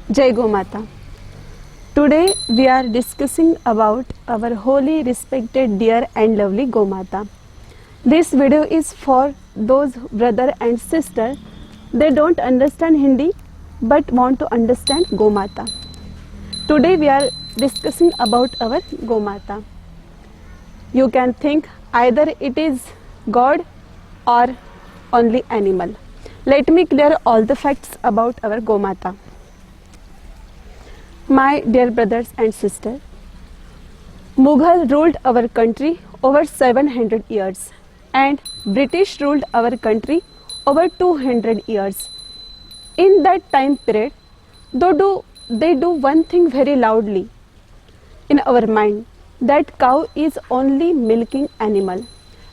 Jai Gomata. Today we are discussing about our holy, respected, dear and lovely Gomata. This video is for those brother and sister they don't understand Hindi but want to understand Gomata. Today we are discussing about our Gomata. You can think either it is God or only animal. Let me clear all the facts about our Gomata. My dear brothers and sisters, Mughal ruled our country over 700 years and British ruled our country over 200 years. In that time period, they do one thing very loudly in our mind, that cow is only milking animal.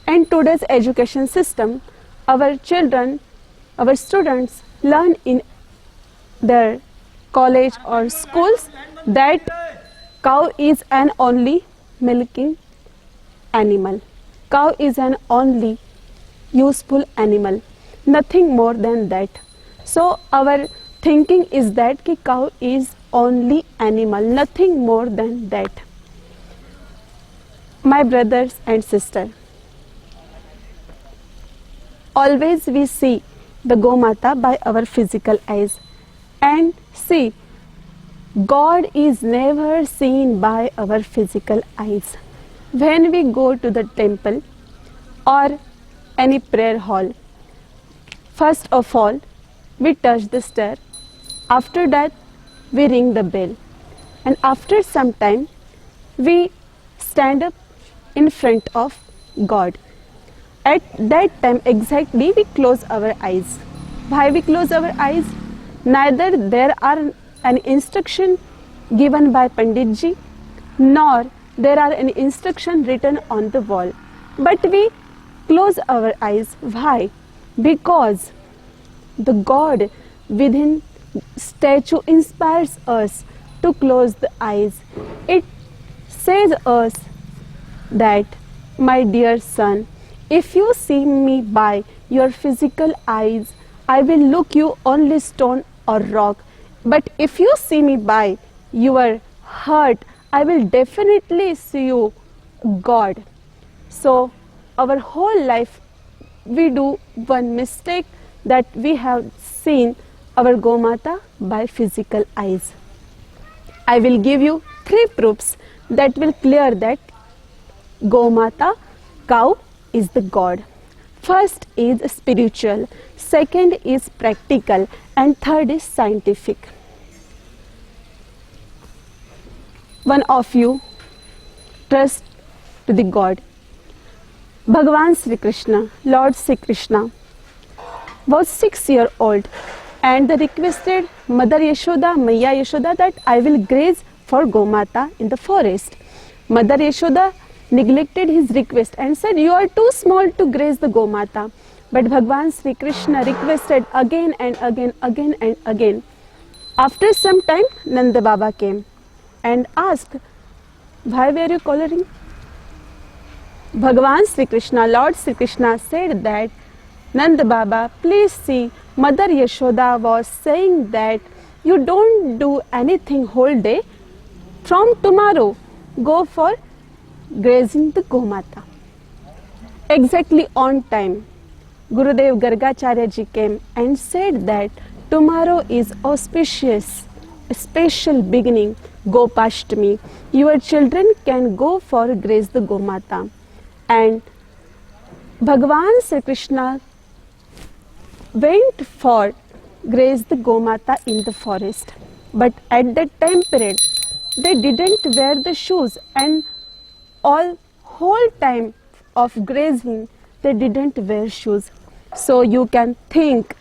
And today's education system, our children, our students learn in their college or schools that cow is an only milking animal. Cow is an only useful animal, nothing more than that. So our thinking is that ki cow is only animal, nothing more than that. My brothers and sisters, always we see the Gomata by our physical eyes, and see, God is never seen by our physical eyes. When we go to the temple or any prayer hall, first of all, we touch the stair. After that, we ring the bell. And after some time, we stand up in front of God. At that time exactly, we close our eyes. Why we close our eyes? Neither there are an instruction given by Panditji, nor there are an instruction written on the wall. But we close our eyes. Why? Because the God within statue inspires us to close the eyes. It says us that, my dear son, if you see me by your physical eyes, I will look you only stone or rock. But if you see me by your heart, I will definitely see you God. So our whole life we do one mistake, that we have seen our Gomata by physical eyes. I will give you 3 proofs that will clear that Gomata, cow, is the God. First is spiritual, second is practical, and third is scientific. One of you trust to the God. Bhagavan Sri Krishna, Lord Sri Krishna, was 6 years old and they requested Mother Yashoda, Maiya Yashoda, that I will graze for Gomata in the forest. Mother Yashoda neglected his request and said, you are too small to graze the Gomata. But Bhagavan Sri Krishna requested again and again. After some time, Nanda Baba came and asked, why were you coloring? Bhagavan Sri Krishna, Lord Sri Krishna, said that, Nanda Baba, please see, Mother Yashoda was saying that you don't do anything whole day. From tomorrow, go for grazing the Gomata. Exactly on time, Gurudev Gargacharya ji came and said that tomorrow is auspicious, a special beginning, Gopashtami. Your children can go for graze the Gomata. And Bhagavan Sri Krishna went for graze the Gomata in the forest. But at that time period, they didn't wear the shoes, and whole time of grazing, they didn't wear shoes. So you can think,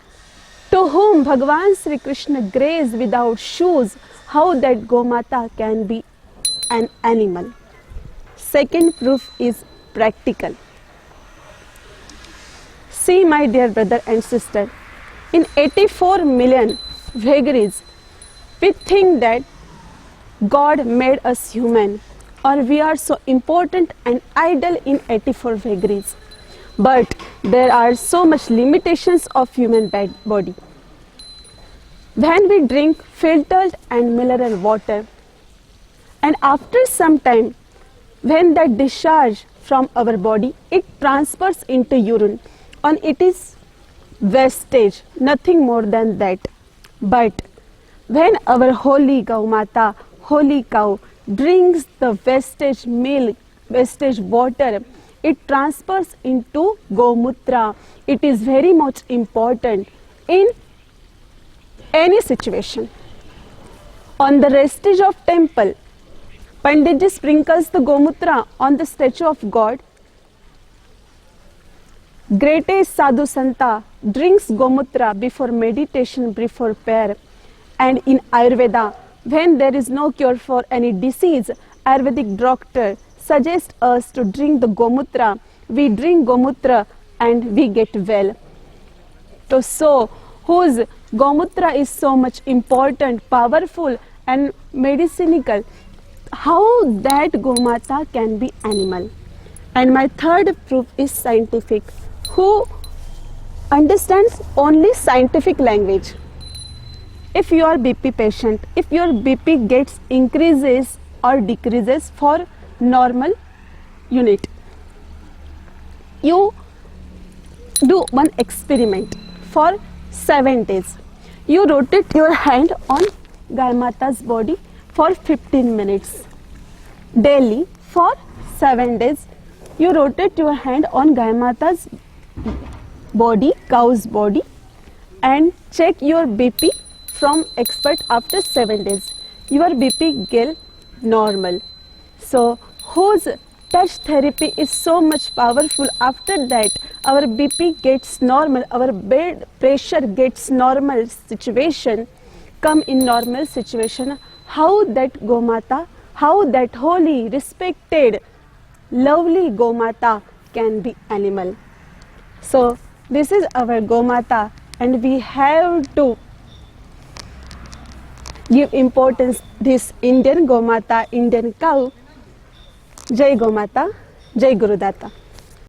to whom Bhagavan Sri Krishna grazed without shoes, how that Gomata can be an animal. Second proof is practical. See, my dear brother and sister, in 84 million vagaries, we think that God made us human, or we are so important and idle in 84 vagaries. But there are so much limitations of human body. when we drink filtered and mineral water, and after some time, when that discharge from our body, it transfers into urine, and it is wastage, nothing more than that. But when our holy Gaumata, holy cow, drinks the wastage milk, wastage water, it transfers into Gomutra. It is very much important in any situation. On the vestige of temple, Panditji sprinkles the Gomutra on the statue of God. Greatest Sadhu Santa drinks Gomutra before meditation, before prayer. And in Ayurveda, when there is no cure for any disease, Ayurvedic doctor suggests us to drink the Gomutra. We drink Gomutra and we get well. So whose Gomutra is so much important, powerful and medicinal, how that Gomata can be animal. And my third proof is scientific. Who understands only scientific language? If you are BP patient, if your BP gets increases or decreases for normal unit, you do one experiment for 7 days. You rotate your hand on Gaimata's body for 15 minutes. Daily for 7 days, you rotate your hand on Gaimata's body, cow's body, and check your BP from expert after 7 days. Your BP get normal. So whose touch therapy is so much powerful? After that, our BP gets normal, our blood pressure gets normal situation, come in normal situation. How that Gomata, how that holy, respected, lovely Gomata can be animal. So this is our Gomata, and we have to give importance this Indian Gomata, Indian cow. Jai Gomata, Jai Gurudata.